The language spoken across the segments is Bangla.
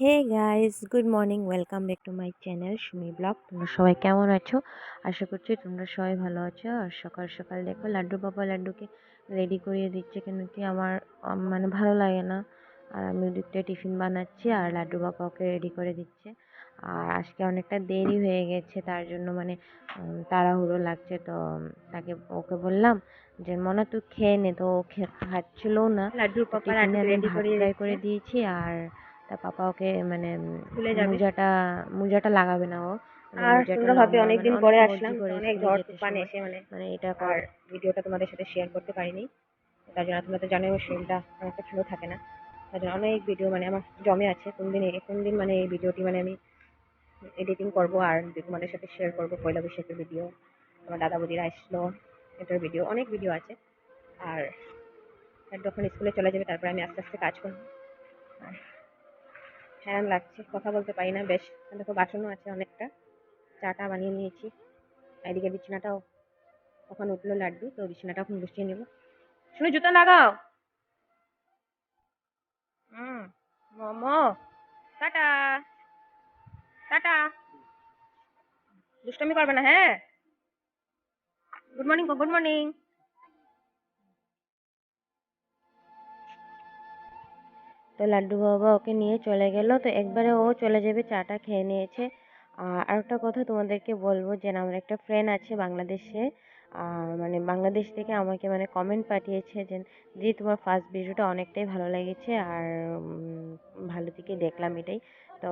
Hey guys, good morning. Welcome back to my channel Sumi blog. তোমরা সবাই কেমন আছো? আশা করছি তোমরা সবাই ভালো আছো। আর সকাল সকাল দেখো লাড্ডু বাবা লাড্ডুকে রেডি করিয়ে দিচ্ছে, কেন কি আমার মানে ভালো লাগে না। আর আমি ওদিকটা টিফিন বানাচ্ছি আর লাড্ডু বাবা ওকে রেডি করে দিচ্ছে। আর আজকে অনেকটা দেরি হয়ে গেছে, তার জন্য মানে তাড়াহুড়ো লাগছে। তো তাকে ওকে বললাম যে মনে তুই খেয়ে নে, তো ও খাচ্ছিলও না। লাড্ডুর তো পাপা টিফিনে লাড্ডুকে আমি রেডি ভাত করিয়ে ফ্রাই দিচ্ছে। করে দিয়েছি। আর তার পাপা ওকে মানে স্কুলে যাবে। মোজাটা মোজাটা লাগাবে না ও, মানে আর মোজাটা তোমরা ভাবে লম্বা, মানে অনেকদিন অনেক পরে মর্জি আসলাম, তো করে অনেক স্কুলে ঝড় যেতে তুফান সময়, এসে মানে এটা আর ভিডিওটা তোমাদের সাথে শেয়ার করতে পারিনি। তার জন্য তোমরা তো জানোই ওর শরীরটা অনেকটা ভালো থাকে না। তার জন্য অনেক ভিডিও মানে আমার জমে আছে। কোন দিন মানে এই ভিডিওটি মানে আমি এডিটিং করব আর তোমাদের সাথে শেয়ার করব। পয়লা বৈশাখের ভিডিও, আমার দাদা বৌদিরা আসলো, এটার ভিডিও, অনেক ভিডিও আছে। আর যখন স্কুলে চলে যাবে তারপরে আমি আস্তে আস্তে কাজ করবো। আর হ্যারান লাগছে, কথা বলতে পারি না বেশ। দেখো বাসনও আছে অনেকটা, চাটা বানিয়ে নিয়েছি। এদিকে বিছানাটাও কখন উঠলো লাড্ডু, তো বিছানাটা এখন গুছিয়ে নেবো। শুনে জুতো লাগাও। হুম, মোমো, টাটা টাটা, দুষ্টমি করবে না, হ্যাঁ। Good morning, good morning. তো লাড্ডু বাবা ওকে নিয়ে চলে গেল। তো একবারে ও চলে যাবে, চাটা খেয়ে নিয়েছে। আর একটা কথা তোমাদেরকে বলবো যে আমার একটা ফ্রেন্ড আছে বাংলাদেশে, মানে বাংলাদেশ থেকে আমাকে মানে কমেন্ট পাঠিয়েছে যে দি তোমার ফার্স্ট ভিডিওটা অনেকটাই ভালো লেগেছে আর ভালো থেকে দেখলাম এটাই। তো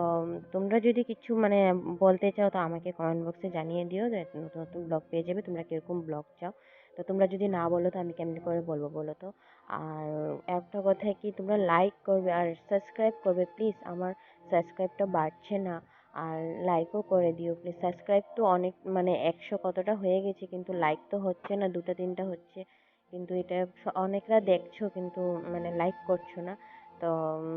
তোমরা যদি কিছু মানে বলতে চাও তো আমাকে কমেন্ট বক্সে জানিয়ে দিও যে নতুন নতুন ব্লগ পেয়ে যাবে, তোমরা কিরকম ব্লগ চাও। তো তোমরা যদি না বলো তো আমি কেমনি করে বলবো বলো তো। আর একটা কথা কি, তোমরা লাইক করবে আর সাবস্ক্রাইব করবে প্লিজ, আমার সাবস্ক্রাইবটা বাড়ছে না। আর লাইকও করে দিও প্লিজ। সাবস্ক্রাইব তো অনেক মানে 100 কতটা হয়ে গেছে, কিন্তু লাইক তো হচ্ছে না, দুটো তিনটা হচ্ছে। কিন্তু এটা অনেকরা দেখছো কিন্তু মানে লাইক করছো না। তো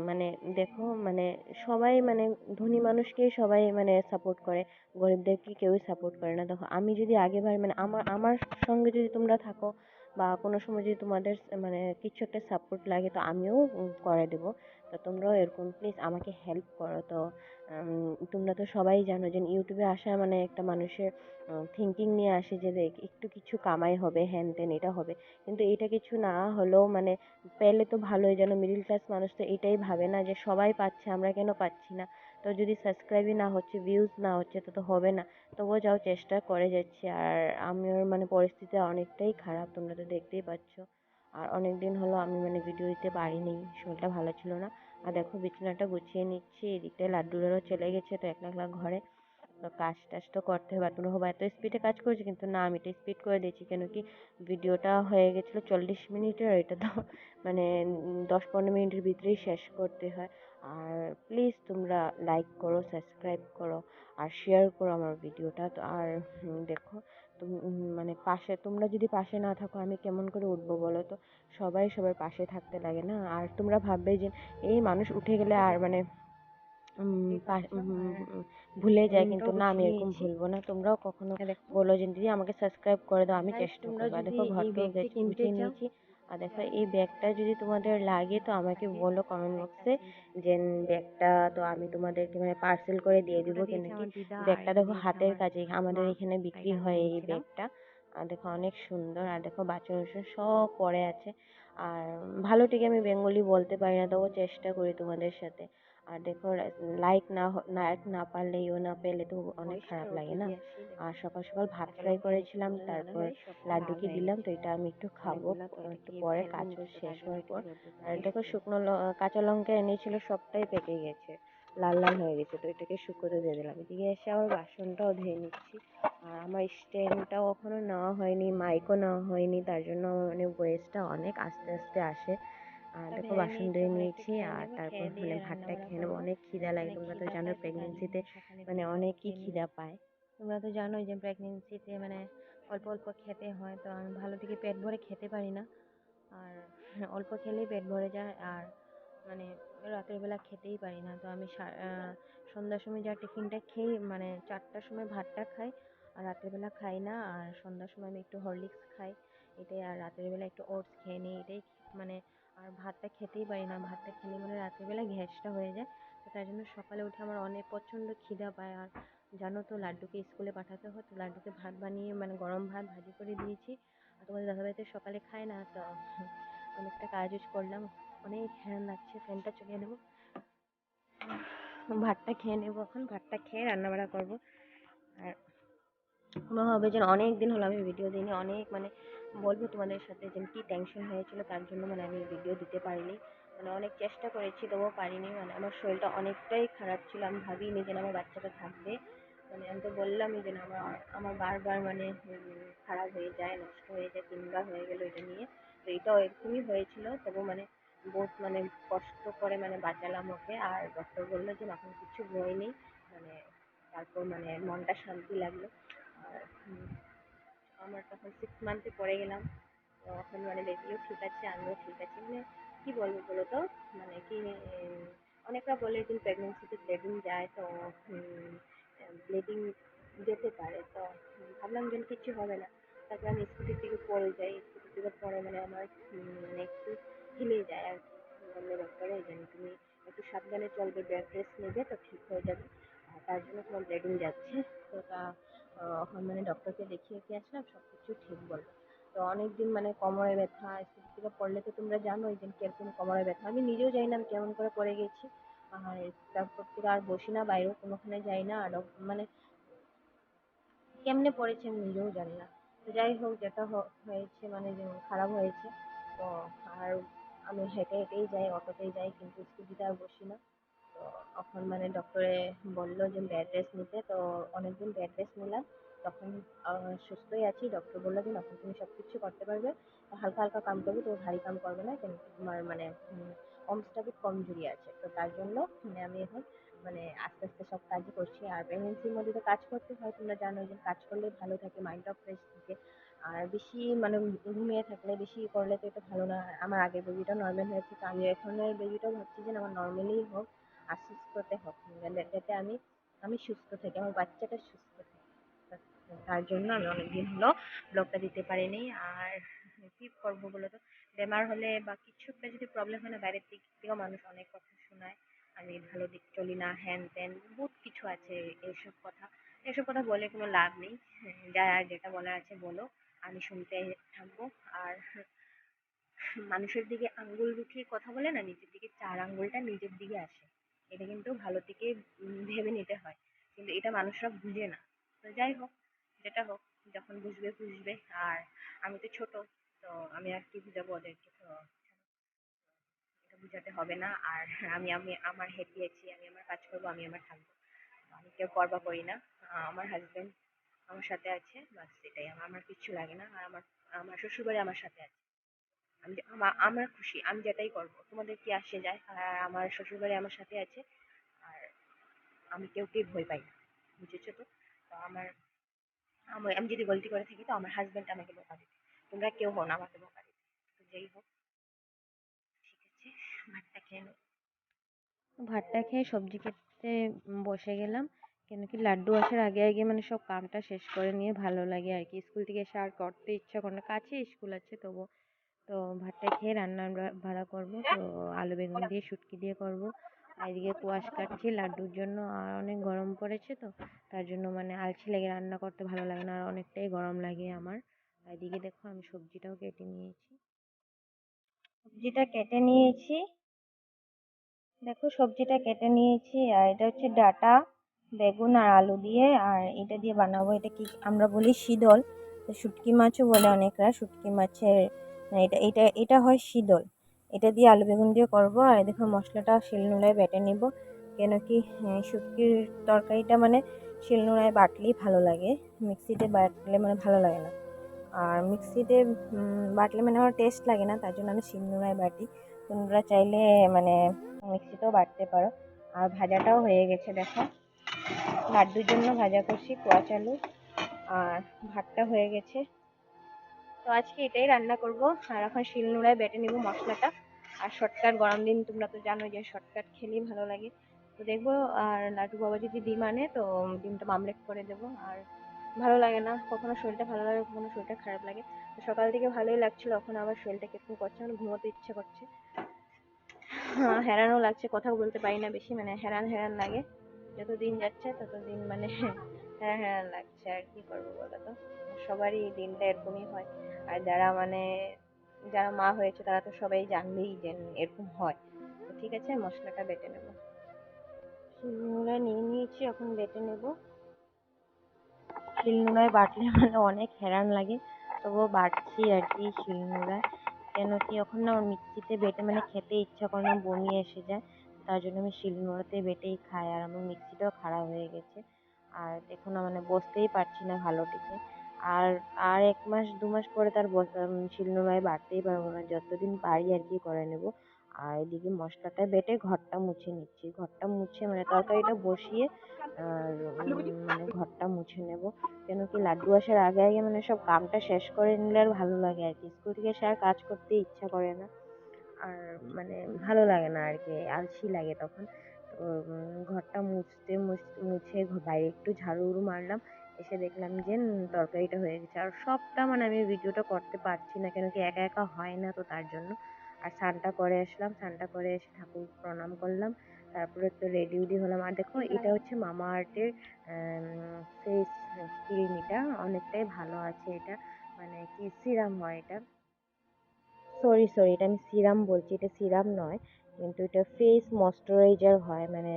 মানে দেখো মানে সবাই মানে ধনী মানুষকেই সবাই মানে সাপোর্ট করে, গরিবদেরকে কেউই সাপোর্ট করে না। দেখো আমি যদি আগেবার মানে আমার আমার সঙ্গে যদি তোমরা থাকো বা কোনো সময় যদি তোমাদের মানে কিছু একটা সাপোর্ট লাগে তো আমিও করে দেবো। তো তোমরাও এরকম প্লিজ আমাকে হেল্প করো। তো তোমরা তো সবাই জানো যে ইউটিউবে আসা মানে একটা মানুষের থিঙ্কিং নিয়ে আসে যে দেখ একটু কিছু কামাই হবে, হ্যান ত্যান এটা হবে। কিন্তু এটা কিছু না হলেও মানে পেলে তো ভালোই, যেন মিডিল ক্লাস মানুষ তো এটাই ভাবে না যে সবাই পাচ্ছে আমরা কেন পাচ্ছি না। তো যদি সাবস্ক্রাইবই না হচ্ছে, ভিউজ না হচ্ছে, তো তো হবে না। তবুও যাও চেষ্টা করে যাচ্ছি। আর আমার মানে পরিস্থিতি অনেকটাই খারাপ, তোমরা তো দেখতেই পাচ্ছ। আর অনেক দিন হলো আমি মানে ভিডিও দিতে পারিনি, শরীরটা ভালো ছিল না। আর দেখো বিছানাটা গুছিয়ে নিচ্ছি, এদিকটায় লাড্ডুরাও চলে গেছে, তো একলা একলা ঘরে। তো কাজ টাজ তো করতে হবে। তোমরা হবো এত স্পিডে কাজ করছি, কিন্তু না আমি এটা স্পিড করে দিয়েছি কেন কি ভিডিওটা হয়ে গেছিলো 40 মিনিটের, এটা তো মানে 10-15 মিনিটের ভিতরেই শেষ করতে হয়। আর প্লিজ তোমরা লাইক করো, সাবস্ক্রাইব করো আর শেয়ার করো আমার ভিডিওটা। তো আর দেখো তুমি মানে পাশে, তোমরা যদি পাশে না থাকো আমি কেমন করে উঠবো বলো তো। সবাই সবার পাশে থাকতে লাগে না। আর তোমরা ভাববে যে এই মানুষ উঠে গেলে আর মানে ভুলে যায়, কিন্তু রুমটাও না আমি গুছিয়ে এরকম নিয়েছি। ভুলবো না। তোমরাও কখনো দেখো বলো যে দিদি আমাকে সাবস্ক্রাইব করে দাও, আমি গাইস, চেষ্টা তোমরা করবো। আর যদি দেখো এই ঘরটাও ব্যাগটি কিনতে গুছিয়ে চাও, নিয়েছি। আর দেখো এই ব্যাগটা যদি তোমাদের লাগে তো আমাকে বলো কমেন্ট বক্সে যে ব্যাগটা তো আমি তোমাদেরকে মানে পার্সেল করে দিয়ে দিব। গল্পটা কেন দিয়েছে কি আমার দিদা আর ব্যাগটা এটা দেখো দিয়েছে হাতের আমার কাছে আমাদের মা। এখানে তাই বিক্রি এটা আমি হয় এই নিয়েছিলাম। ব্যাগটা। আর দেখো অনেক সুন্দর। আর দেখো বাচ্চা সব পড়ে আছে। আর ভালো ঠিক আমি বেঙ্গলি বলতে পারি না, তবু চেষ্টা করি তোমাদের সাথে। আর দেখো লাইক না পারলে ইউ না পেলে তো অনেক ভয়েসটা খারাপ লাগে ওকে না। দিয়ে আসি। দেখো আর সকাল সকাল ভাত কাঁচা ফ্রাই লঙ্কা করেছিলাম, এনেছিল, ভালো তারপর করে সবটা লাল লাড্ডুকে হয়ে দিলাম। গেছে তো এটা আমি একটু খাবো অনেকগুলা, তো একটু এটাকে পরে ফেলবো কাজ মুখটা, শেষ তার জন্য হওয়ার একটু পর। রোদ্রে আর দিয়ে দেখো এসেছি। কাঁচা লঙ্কা এনেছিল, সবটাই পেকে গেছে, লাল লাল হয়ে গেছে। তো এটাকে শুকোতে দিয়ে দিলাম। এদিকে এসে আবার বাসনটাও ধুয়ে নিচ্ছি। আর আমার স্ট্যান্ডটাও এখনো নেওয়া হয়নি, মাইকও নেওয়া হয়নি, তার জন্য আমার মানে ভয়েসটা অনেক আস্তে আস্তে আসে। আর তা দেখো ভেজে বাসন নিয়েছি, ধুয়ে এখন একটু নিয়েছি। খেয়ে আর নেবো, তারপর খেয়ে দিয়ে মানে রান্না ভাতটা বান্না খেয়ে নেবো। করবো। অনেক খিদা লাগে, অনেক তোমরা তো খিদা জানো পায়, তো তার জন্য প্রেগনেন্সিতে সকালে একটু মানে খাবার অনেকই খেয়ে নিই। খিদা পায়। তোমরা তো জানোই যে প্রেগনেন্সিতে মানে অল্প অল্প খেতে হয়, তো আমি ভালো থেকে পেট ভরে খেতে পারি না। আর অল্প খেলেই পেট ভরে যায়। আর মানে রাতের বেলা খেতেই পারি না। তো আমি সন্ধ্যার সময় যা টিফিনটা খেয়ে মানে 4টার সময় ভাতটা খাই, আর রাতের বেলা খাই না। আর সন্ধ্যার সময় আমি একটু হরলিক্স খাই এটাই, আর রাতের বেলা একটু ওটস খেয়ে নিই এটাই। মানে আর ভাতটা খেতেই পারি না, ভাতটা খেলে মানে রাতের বেলা গ্যাসটা হয়ে যায়। তো তাই জন্য সকালে উঠে আমার অনেক প্রচণ্ড খিদা পায়। আর জানো তো লাড্ডুকে স্কুলে পাঠাতে হয়, তো লাড্ডুকে ভাত বানিয়ে মানে গরম ভাত ভাজি করে দিয়েছি। আর তোমাদের দাদাভাই তো সকালে খায় না, তো অনেকটা কাজ করলাম, অনেক হ্যারান লাগছে। ফ্যানটা চলিয়ে দেবো, ভাতটা খেয়ে নেবো। এখন ভাতটা খেয়ে রান্না বান্না করবো। আর মনে হবে যেন অনেক দিন হলো আমি ভিডিও দিইনি। অনেক মানে বলবো তোমাদের সাথে যে কি টেনশন হয়েছিল, তার জন্য মানে আমি ভিডিও দিতে পারিনি। মানে অনেক চেষ্টা করেছি তবুও পারিনি। মানে আমার শরীরটা অনেকটাই খারাপ ছিল, আমি ভাবিনি যে আমার বাচ্চাটা থাকবে। মানে আমি তো বললামই যে আমার আমার বারবার মানে খারাপ হয়ে যায়, নষ্ট হয়ে যায়, 3বার হয়ে গেল এটা নিয়ে। তো এটাও এরকমই হয়েছিল, তবু মানে বহুত মানে কষ্ট করে মানে বাঁচালাম ওকে। আর ডক্টর বললো যে এখন কিছু হয়নি। মানে তারপর মানে মনটা শান্তি লাগলো। আর আমার তখন 6 মান্থে পড়ে গেলাম। তো এখন মানে বেবিও ঠিক আছে, আমিও ঠিক আছি। মানে কি বলবো বলো তো, মানে কি অনেকরা বলে যে প্রেগনেন্সিতে ব্লিডিং যায়, তো ব্লিডিং যেতে পারে। তো ভাবলাম যে কিছু হবে না। তারপর আমি স্কুটির থেকে পড়ে যাই, স্কুটির থেকে পড়ে মানে আমার মানে একটু হিলে যায় আর কি। বললো ডক্টরে যে তুমি একটু সাবধানে চলবে, বেড রেস্ট নেবে, তো ঠিক হয়ে যাবে। আর তার জন্য তোমার ব্লিডিং যাচ্ছে। তো তা এখন মানে ডক্টরকে দেখিয়ে আসলাম, সব কিছু ঠিক বললো। তো অনেকদিন মানে কোমরে ব্যথা, স্কুটি থেকে পড়লে তো তোমরা জানোই যে কিরকম কোমরে ব্যথা। আমি নিজেও জানি না আমি কেমন করে পড়ে গেছি। আর তারপর থেকে আর বসি না, বাইরেও কোনোখানে যাই না। আর মানে কেমনে পড়েছি আমি নিজেও জানি না। তো যাই হোক, যেটা হয়েছে মানে যে খারাপ হয়েছে। তো আর আমি হেঁটে হেঁটেই যাই, অটোতেই যাই, কিন্তু স্কুটিতে আর বসি না। তো এখন মানে ডক্টরে বললো যে বেড রেস্ট নিতে। তো অনেকদিন বেড রেস্ট নিলাম, তখন সুস্থই আছি। ডক্টর বললো যে এখন তুমি সব কিছু করতে পারবে, হালকা হালকা কাম করবে, তো ভারী কাম করবে না, কিন্তু তোমার মানে অংশটা খুব কমজোরি আছে। তো তার জন্য মানে আমি এখন মানে আস্তে আস্তে সব কাজই করছি। আর প্রেগনেন্সির মধ্যে তো কাজ করতে হয়, তোমরা জানো যে কাজ করলে ভালো থাকে, মাইন্ডটাও ফ্রেশ থাকে। আর বেশি মানে ঘুমিয়ে থাকলে, বেশি করলে তো এটা ভালো না। আর আমার আগের বেবিটাও নর্মাল হয়েছে, তো আমি এখনের বেবিটাও ভাবছি যে আমার নর্মালই হোক, আর সুস্থতে হোক, যাতে আমি আমি সুস্থ থাকি, আমার বাচ্চাটা সুস্থ থাকে। তার জন্য আমি অনেকদিন হলো ব্লগটা দিতে পারিনি। আর কি করবো বলো তো, বেমার হলে বা কিছু একটা যদি প্রবলেম হয় না, বাইরের দিক থেকেও মানুষ অনেক কথা শোনায়। আমি ভালো দিক চলি না, হ্যান ত্যান বহুত কিছু আছে। এসব কথা বলে কোনো লাভ নেই। যা যেটা বলার আছে বলো, আমি শুনতে থাকবো। আর মানুষের দিকে আঙ্গুল উঠিয়ে কথা বলে না, নিজের দিকে 4 আঙ্গুলটা নিজের দিকে আসে। এটা কিন্তু ভালো থেকে ভেবে নিতে হয়, কিন্তু এটা মানুষরা বুঝে না। তো যাই হোক, যেটা হোক, যখন বুঝবে বুঝবে। আর আমি তো ছোট, তো আমি আর কি বুঝাবো ওদেরকে। তো এটা বুঝাতে হবে না। আর আমি আমি আমার হ্যাপি আছি, আমি আমার কাজ করবো, আমি আমার থাকবো। আমি কেউ পরবা করি না। আমার হাজবেন্ড আমার সাথে আছে, বাস এটাই। আমার আমার কিচ্ছু লাগে না। আর আমার আমার শ্বশুরবাড়ি আমার সাথে আছে। আমরা খুশি, আমি যেটাই করব, তোমাদের কি আসে যায়। আর আমার শ্বশুরবাড়ি আমার সাথে আছে। আর আমি কাউকে ভয় পাই না, বুঝেছো তো। তো আমি যদি গলতি করে থাকি, তো আমার হাজবেন্ড আমাকে বকা দিবে। তোমরা কেউ হও না আমাকে বকা দিবে। তো যেই হোক, ঠিক আছে, ভাতটা খেয়ে নাও। ভাতটা খেয়ে সবজি কেটে বসে গেলাম। কেন কি লাড্ডু আসার আগে আগে মানে সব কামটা শেষ করে নিয়ে ভালো লাগে আর কি। স্কুল থেকে এসে আর করতে ইচ্ছা করে না, কাছে স্কুল আছে তবু। তো ভাতটা খেয়ে রান্না বাড়া করবো। তো আলু বেগুন দিয়ে শুটকি দিয়ে করবো। আর এদিকে কোয়াশ কাটছি লাড্ডুর জন্য। আর অনেক গরম পড়েছে, তো তার জন্য মানে আলসি লেগে রান্না করতে ভালো লাগে না, আর অনেকটাই গরম লাগে আমার। আর এদিকে দেখো আমি সবজিটাও কেটে নিয়েছি। দেখো সবজিটা কেটে নিয়েছি। আর এটা হচ্ছে ডাঁটা, বেগুন আর আলু দিয়ে। আর এটা দিয়ে বানাবো, এটা কি আমরা বলি শীদল। তো শুটকি মাছও বলে অনেকরা, শুটকি মাছের মানে এটা এটা এটা হয় শীদল। এটা দিয়ে আলু বেগুন দিয়ে করব। আর দেখো মশলাটা শিলনোড়ায় বেটে নিব। কেন কি শুটকির তরকারিটা মানে শিলনোড়ায় বাটলেই ভালো লাগে, মিক্সিতে বাটলে মানে ভালো লাগে না। আর মিক্সিতে বাটলে মানে আমার টেস্ট লাগে না, তার জন্য আমি শিলনোড়ায় বাটি। তোমরা চাইলে মানে মিক্সিতেও বাটতে পারো। আর ভাজাটাও হয়ে গেছে দেখো, লাড্ডুর জন্য ভাজা করছি কোয়াচ আলু। আর ভাতটা হয়ে গেছে। তো আজকে এটাই রান্না করব। আর এখন শিলনোড়ায় বেটে নিব মশলাটা। আর শর্টকাট, গরম দিন তোমরা তো জানো যে শর্টকাট খেলেই ভালো লাগে। তো দেখবো। আর লাড্ডু বাবা যদি ডিম আনে, তো ডিমটা মামলেট করে দেবো। আর ভালো লাগে না, কখনো শরীরটা ভালো লাগে, কখনো শরীরটা খারাপ লাগে। তো সকাল থেকে ভালোই লাগছিল, এখন আবার শরীরটা কিরকম করছে, মানে ঘুমোতে ইচ্ছে করছে। হেরানও লাগছে, কথাও বলতে পারি না বেশি, মানে হেরান হেরান লাগে। যত দিন যাচ্ছে ততদিন মানে হেরান হেরান লাগছে। আর কি করবো বলো তো, সবারই এই দিনটা এরকমই হয়। আর যারা মা হয়েছে তারা তো সবাই জানবেই যে এরকম হয়। তো ঠিক আছে, মশলাটা বেটে নেবো। শিলনোড়া নিয়ে নিয়েছি, এখন বেটে নেব। শিলনোড়ায় বাটলে মানে অনেক হেরান লাগে, তবুও বাটছি আর কি শিলনোড়ায়। কেন কি এখন না আমার মিক্সিতে বেটে মানে খেতে ইচ্ছা করে না, বমি এসে যায়। তার জন্য আমি শিলনোড়াতে বেটেই খাই। আর আমার মিক্সিটাও খারাপ হয়ে গেছে, আর দেখো না মানে বসতেই পারছি না ভালো টিকে। আর আর 1 মাস 2 মাস পরে তার শিলনোড়ায় বাটতেই পারবো না, যতদিন পারি আর কি করে নেব। আর এদিকে মশলাটা বেটে ঘরটা মুছে নিচ্ছি। ঘরটা মুছে মানে তরকারিটা বসিয়ে আর মানে ঘরটা মুছে নেব। কেন কি লাড্ডু আসার আগে আগে মানে সব কামটা শেষ করে নিলে আর ভালো লাগে আর কি। স্কুল থেকে এসে আর কাজ করতে ইচ্ছা করে না, আর মানে ভালো লাগে না আর কি, আলসি লাগে তখন। তো ঘরটা মুছে বাইরে একটু ঝাড়ু মারলাম, এসে দেখলাম যে তরকারিটা হয়ে গেছে। আর সবটা মানে আমি ভিডিওটা করতে পারছি না, কেন কি একা একা হয় না, তো তার জন্য। আর স্নানটা করে আসলাম, স্নানটা করে এসে ঠাকুর প্রণাম করলাম, তারপরে তো রেডি উডি হলাম। আর দেখো এটা হচ্ছে মামা আর্থের ফেস ক্রিম, এটা অনেকটাই ভালো আছে। এটা মানে কি সিরাম হয় এটা, সরি সরি, এটা আমি সিরাম বলছি, এটা সিরাম নয়, কিন্তু এটা ফেস ময়শ্চারাইজার হয়। মানে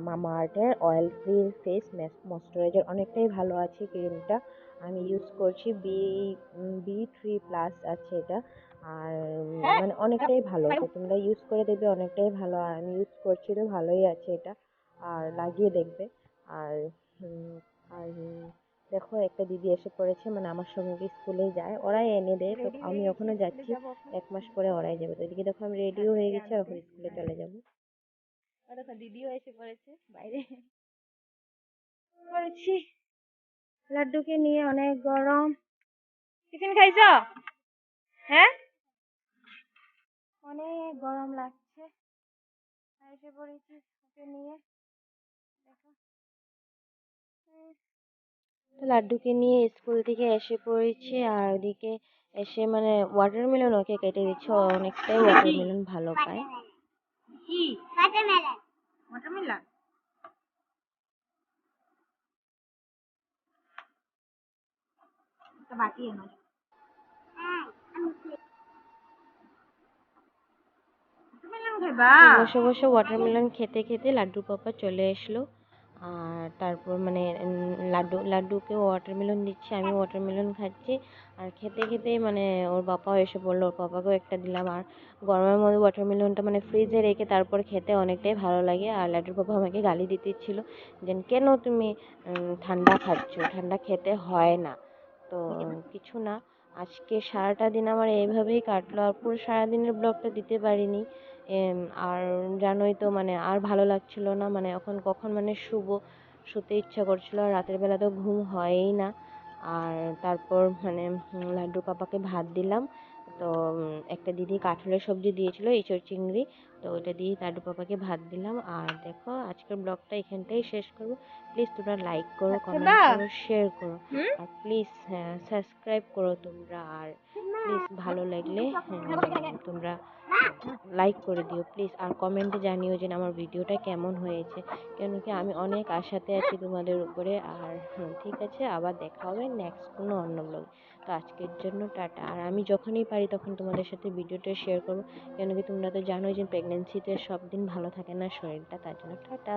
মামা আর্থের অয়েল ফ্রি ফেস ময়শ্চারাইজার, অনেকটাই ভালো আছে ক্রিমটা। আমি ইউজ করছি B3+ আছে এটা। আর মানে অনেকটাই ভালো, তো তোমরা ইউজ করে দেখবে অনেকটাই ভালো। আর আমি ইউজ করছি তো ভালোই আছে এটা, আর লাগিয়ে দেখবে। আর উম, আর দেখো একটা দিদি এসে পড়েছে, মানে আমার সঙ্গে স্কুলে যায়, ওরাই এনে দেয়, তো আমি ওখানে যাচ্ছি। 1 মাস পরে ওরাই যাবে। তো এদিকে দেখো আমি রেডিও হয়ে গেছি, আর এখন স্কুলে চলে যাবো। আর দেখো দিদিও এসে পড়েছে বাইরে। পড়েছি লাড্ডুকে নিয়ে, অনেক গরম। টিফিন খাইছো? হ্যাঁ, অনেক গরম লাগছে। এসে পড়েছি ওকে নিয়ে, দেখো। তো লাড্ডুকে নিয়ে স্কুল থেকে এসে পড়েছি, আর ওদিকে এসে মানে ওয়াটারমেলন ওকে কেটে দিচ্ছে, ও অনেকটাই ওয়াটারমেলন ভালো পায়। কি ওয়াটারমেলন? ওয়াটারমেলন একটা বাটি এনো। ওয়াটারমেলন খাইবা? তো বসে বসে ওয়াটারমেলন খেতে খেতে লাড্ডুর পাপা চলে আসলো। আর তারপর মানে লাড্ডুকে ওয়াটারমেলন দিচ্ছে, আমি ওয়াটারমেলন খাচ্ছি। আর খেতে খেতে মানে ওর বাবাও এসে পড়লো, ওর বাবাকেও একটা দিলাম। আর গরমের মধ্যে ওয়াটারমেলনটা মানে ফ্রিজে রেখে তারপর খেতে অনেকটাই ভালো লাগে। আর লাড্ডুর বাবা আমাকে গালি দিতেছিল যে কেন তুমি ঠান্ডা খাচ্ছ, ঠান্ডা খেতে হয় না। তো কিছু না, আজকে সারাটা দিন আমার এইভাবেই কাটলো, আর পুরো সারাদিনের ব্লগটা দিতে পারিনি। আর জানোই তো মানে আর ভালো লাগছিল না, মানে এখন কখন মানে শুতে ইচ্ছা করছিল, আর রাতের বেলা তো ঘুম হয়ই না। আর তারপর মানে লাড্ডু পাপাকে ভাত দিলাম। তো একটা দিদি কাঁঠালের সবজি দিয়েছিল, ইঁচড় চিংড়ি, তো ওটা দিয়ে লাড্ডু পাপাকে ভাত দিলাম। আর দেখো আজকের ব্লগটা এখানটাই শেষ করবো। প্লিজ তোমরা লাইক করো, কমেন্ট করো, শেয়ার করো, আর প্লিজ সাবস্ক্রাইব করো তোমরা। আর প্লিজ ভালো লাগলে তোমরা লাইক করে দিও প্লিজ। আর কমেন্টে জানিও যে আমার ভিডিওটা কেমন হয়েছে, কেন কি আমি অনেক আশাতে আছি তোমাদের উপরে। আর ঠিক আছে, আবার দেখা হবে নেক্সট কোনো অন্য ব্লগ। তো আজকের জন্য টাটা। আর আমি যখনই পারি তখন তোমাদের সাথে ভিডিওটা শেয়ার করবো, কেন কি তোমরা তো জানোই যে প্রেগনেন্সিতে সব দিন ভালো থাকে না শরীরটা, তার জন্য টাটা।